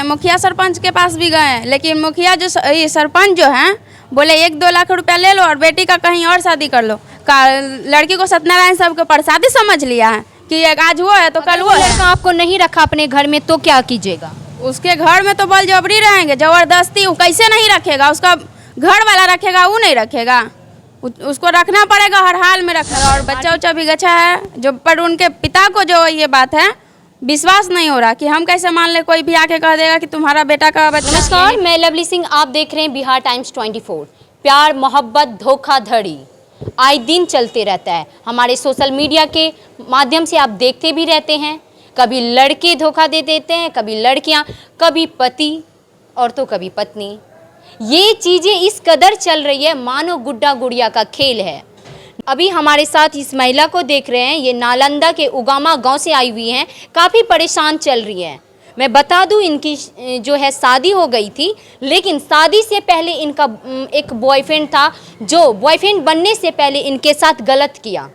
मुखिया सरपंच के पास भी गए, लेकिन मुखिया जो ये सरपंच जो हैं बोले 1-2 लाख रुपया ले लो और बेटी का कहीं और शादी कर लो। लड़की को सत्यनारायण साहब के प्रसादी समझ लिया है कि एक आज वो है तो कल वो है। लड़का आपको नहीं रखा अपने घर में तो क्या कीजिएगा? उसके घर में तो बल जबरी रहेंगे, जबरदस्ती। वो कैसे नहीं रखेगा? उसका घर वाला रखेगा, वो नहीं रखेगा। उसको रखना पड़ेगा, हर हाल में रखेगा। और बच्चा उच्चा भी गच्छा है जो, पर उनके पिता को जो ये बात है विश्वास नहीं हो रहा कि हम कैसे मान ले, कोई भी आके कह देगा कि तुम्हारा बेटा का बच्चा। नमस्कार, मैं लवली सिंह, आप देख रहे हैं बिहार टाइम्स 24। प्यार मोहब्बत धोखाधड़ी आए दिन चलते रहता है। हमारे सोशल मीडिया के माध्यम से आप देखते भी रहते हैं। कभी लड़के धोखा दे देते हैं, कभी लड़कियां, कभी पति और तो कभी पत्नी। ये चीज़ें इस कदर चल रही है मानो गुड्डा गुड़िया का खेल है। अभी हमारे साथ इस महिला को देख रहे हैं, ये नालंदा के उगामा गांव से आई हुई हैं, काफ़ी परेशान चल रही हैं। मैं बता दूं, इनकी जो है शादी हो गई थी, लेकिन शादी से पहले इनका एक बॉयफ्रेंड था जो बॉयफ्रेंड बनने से पहले इनके साथ गलत किया।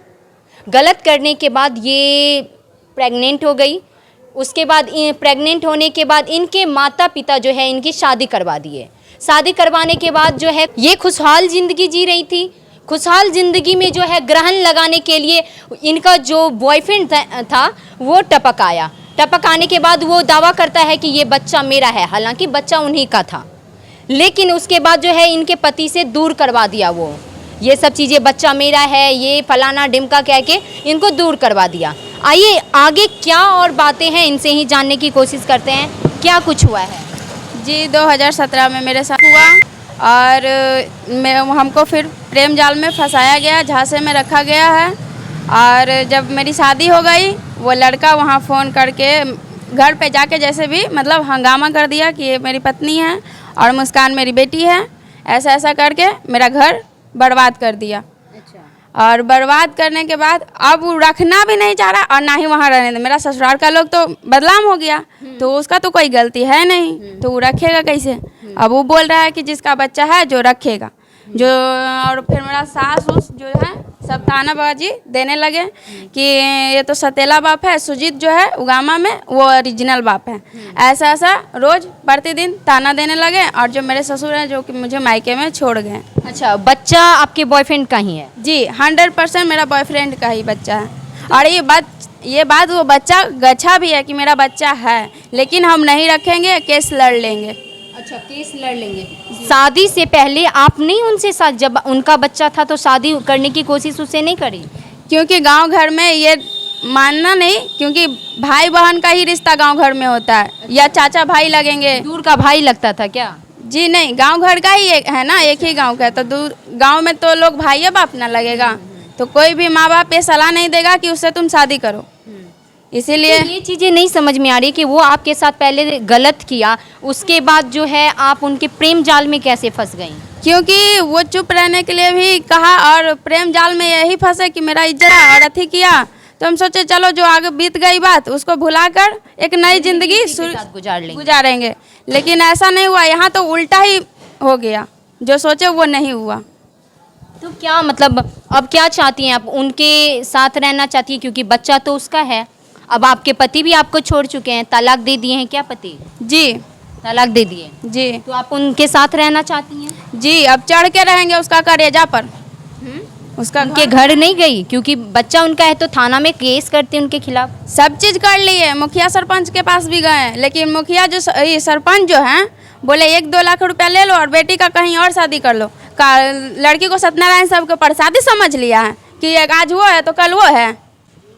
गलत करने के बाद ये प्रेग्नेंट हो गई। उसके बाद प्रेग्नेंट होने के बाद इनके माता पिता जो है इनकी शादी करवा दिए। शादी करवाने के बाद जो है ये खुशहाल ज़िंदगी जी रही थी। खुशहाल ज़िंदगी में जो है ग्रहण लगाने के लिए इनका जो बॉयफ्रेंड था वो टपक आया। टपक आने के बाद वो दावा करता है कि ये बच्चा मेरा है, हालांकि बच्चा उन्हीं का था। लेकिन उसके बाद जो है इनके पति से दूर करवा दिया वो, ये सब चीज़ें बच्चा मेरा है, ये फलाना डिमका कह के इनको दूर करवा दिया। आइए आगे क्या और बातें हैं इनसे ही जानने की कोशिश करते हैं, क्या कुछ हुआ है। जी 2017 में मेरे साथ हुआ और हमको फिर प्रेम जाल में फंसाया गया, झांसे में रखा गया है। और जब मेरी शादी हो गई, वो लड़का वहाँ फ़ोन करके घर पे जाके जैसे भी मतलब हंगामा कर दिया कि ये मेरी पत्नी है और मुस्कान मेरी बेटी है, ऐसा ऐसा करके मेरा घर बर्बाद कर दिया। और बर्बाद करने के बाद अब वो रखना भी नहीं चाह रहा और ना ही वहाँ रहने दे। मेरा ससुराल का लोग तो बदनाम हो गया, तो उसका तो कोई गलती है नहीं, तो वो रखेगा कैसे? अब वो बोल रहा है कि जिसका बच्चा है जो रखेगा जो। और फिर मेरा सास उस जो है सब तानाबाजी देने लगे कि ये तो सतेला बाप है, सुजीत जो है उगामा में वो ओरिजिनल बाप है। ऐसा ऐसा रोज़ प्रतिदिन ताना देने लगे। और जो मेरे ससुर हैं जो कि मुझे मायके में छोड़ गए। अच्छा, बच्चा आपके बॉयफ्रेंड का ही है? जी 100% मेरा बॉयफ्रेंड का ही बच्चा है। और ये बात वो बच्चा गच्छा भी है कि मेरा बच्चा है, लेकिन हम नहीं रखेंगे, केस लड़ लेंगे। अच्छा, केस लड़ लेंगे। शादी से पहले आप नहीं उनसे साथ, जब उनका बच्चा था तो शादी करने की कोशिश उससे नहीं करी? क्योंकि गांव घर में ये मानना नहीं, क्योंकि भाई बहन का ही रिश्ता गांव घर में होता है, या चाचा भाई लगेंगे। दूर का भाई लगता था क्या? जी नहीं, गांव घर का ही एक है ना, एक ही गांव का है, तो दूर गांव में तो लोग भाई बाप ना लगेगा, तो कोई भी माँ बाप ये सलाह नहीं देगा कि उससे तुम शादी करो। इसीलिए तो ये चीज़ें नहीं समझ में आ रही कि वो आपके साथ पहले गलत किया, उसके बाद जो है आप उनके प्रेम जाल में कैसे फंस गई? क्योंकि वो चुप रहने के लिए भी कहा और प्रेम जाल में यही फंसे कि मेरा इज्जत और अथी किया, तो हम सोचे चलो जो आगे बीत गई बात उसको भुलाकर एक नई जिंदगी गुजारेंगे। लेकिन ऐसा नहीं हुआ, यहाँ तो उल्टा ही हो गया, जो सोचे वो नहीं हुआ। तो क्या मतलब अब क्या चाहती हैं आप? उनके साथ रहना चाहती है क्योंकि बच्चा तो उसका है। अब आपके पति भी आपको छोड़ चुके हैं, तलाक दे दिए हैं क्या पति? जी तलाक दे दिए। जी। तो आप उनके साथ रहना चाहती हैं? जी, अब चढ़ के रहेंगे उसका करेजा पर। उसका उनके घर नहीं गई क्योंकि बच्चा उनका है, तो थाना में केस करते हैं उनके खिलाफ। सब चीज़ कर लिए, मुखिया सरपंच के पास भी गए, लेकिन मुखिया जो ये सरपंच जो हैं बोले 1-2 लाख रुपया ले लो और बेटी का कहीं और शादी कर लो। लड़की को सत्यनारायण साहब के प्रसादी समझ लिया है कि एक आज वो है तो कल वो है।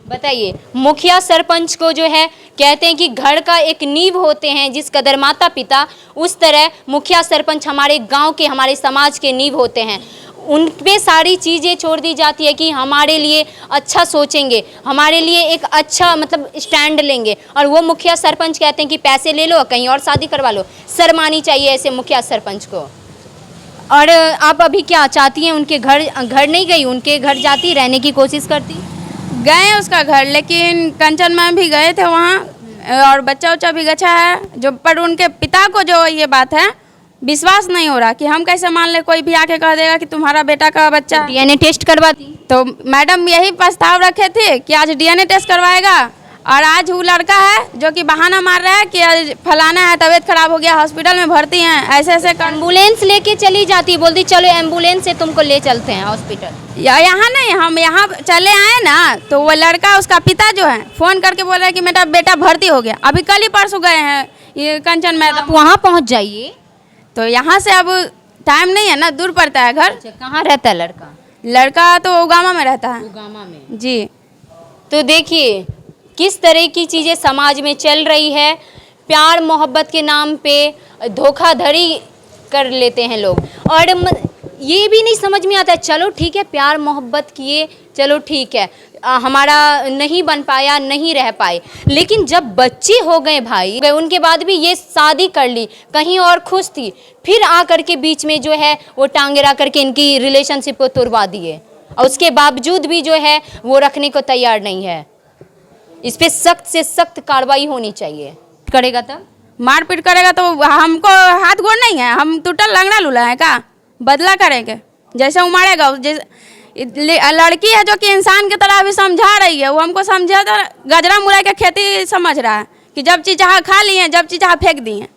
बताइए, मुखिया सरपंच को जो है कहते हैं कि घर का एक नींव होते हैं, जिस कदर माता पिता उस तरह मुखिया सरपंच हमारे गांव के, हमारे समाज के नींव होते हैं। उन पे सारी चीज़ें छोड़ दी जाती है कि हमारे लिए अच्छा सोचेंगे, हमारे लिए एक अच्छा मतलब स्टैंड लेंगे, और वो मुखिया सरपंच कहते हैं कि पैसे ले लो कहीं और शादी करवा लो। शर्म आनी चाहिए ऐसे मुखिया सरपंच को। और आप अभी क्या चाहती हैं? उनके घर नहीं गई, उनके घर जाती, रहने की कोशिश करती? गए उसका घर, लेकिन कंचन में भी गए थे वहाँ, और बच्चा उच्चा भी गच्छा है जो, पर उनके पिता को जो ये बात है विश्वास नहीं हो रहा कि हम कैसे मान ले, कोई भी आके कह देगा कि तुम्हारा बेटा का बच्चा। डीएनए टेस्ट करवा दी? तो मैडम यही प्रस्ताव रखे थे कि आज डीएनए टेस्ट करवाएगा और आज वो लड़का है जो कि बहाना मार रहा है कि आज फलाना है, तबीयत खराब हो गया, हॉस्पिटल में भर्ती हैं, ऐसे ऐसे कर। एम्बुलेंस लेके चली जाती, बोलती चलो एम्बुलेंस से तुमको ले चलते हैं हॉस्पिटल। यहाँ नहीं, हम यहाँ चले आए ना, तो वो लड़का उसका पिता जो है फ़ोन करके बोल रहा है कि मेरा बेटा भर्ती हो गया। अभी कल ही परसों गए हैं ये कंचन मैदान, आप वहाँ पहुँच जाइए। तो यहाँ से अब टाइम नहीं है ना, दूर पड़ता है घर। अच्छा, कहाँ रहता है लड़का? लड़का तो उगामा में रहता है। उगामा में जी। तो देखिए किस तरह की चीज़ें समाज में चल रही है। प्यार मोहब्बत के नाम पे धोखाधड़ी कर लेते हैं लोग, और ये भी नहीं समझ में आता है, चलो ठीक है प्यार मोहब्बत किए, चलो ठीक है हमारा नहीं बन पाया, नहीं रह पाए, लेकिन जब बच्चे हो गए भाई, उनके बाद भी ये शादी कर ली, कहीं और खुश थी, फिर आ करके बीच में जो है वो टांगे ला करके इनकी रिलेशनशिप को तुड़वा दिए, और उसके बावजूद भी जो है वो रखने को तैयार नहीं है। इस पे सख्त से सख्त कार्रवाई होनी चाहिए। करेगा तब मारपीट करेगा तो हमको हाथ गोड़ नहीं है, हम टूटल लंगड़ा लूला है का? बदला करेंगे, जैसे उमारेगा। जैसे लड़की है जो कि इंसान की तरह अभी समझा रही है, वो हमको समझा तो गजरा मुरई के खेती समझ रहा है कि जब चीज़ चाह खा ली है, जब चीज़ चाह फेंक दी है।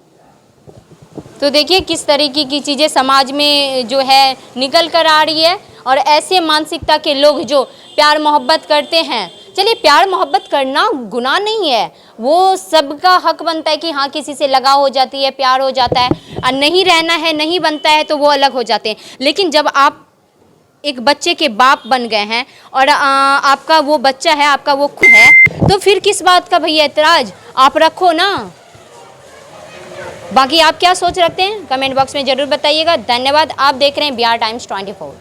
तो देखिए किस तरीके की चीज़ें समाज में जो है निकल कर आ रही है, और ऐसे मानसिकता के लोग जो प्यार मोहब्बत करते हैं, चलिए प्यार मोहब्बत करना गुनाह नहीं है, वो सबका हक बनता है कि हाँ किसी से लगाव हो जाती है, प्यार हो जाता है, और नहीं रहना है, नहीं बनता है तो वो अलग हो जाते हैं। लेकिन जब आप एक बच्चे के बाप बन गए हैं और आपका वो बच्चा है, आपका वो खुद है, तो फिर किस बात का भैया एतराज़, आप रखो ना। बाकी आप क्या सोच रखते हैं कमेंट बॉक्स में ज़रूर बताइएगा। धन्यवाद। आप देख रहे हैं बिहार टाइम्स 24।